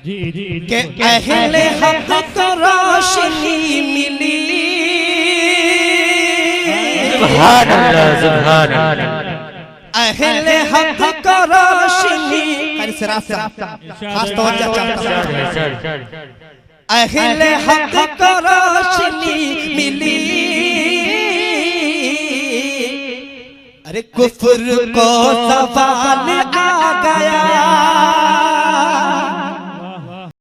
के अहले हक को रोशनी मिली। सुभान अल्लाह, सुभान अल्लाह। अहले हक को रोशनी, खास तवज्जो चाहता हूं। अहले हक को रोशनी मिली, अरे कुफ्र को सवाल आ गया।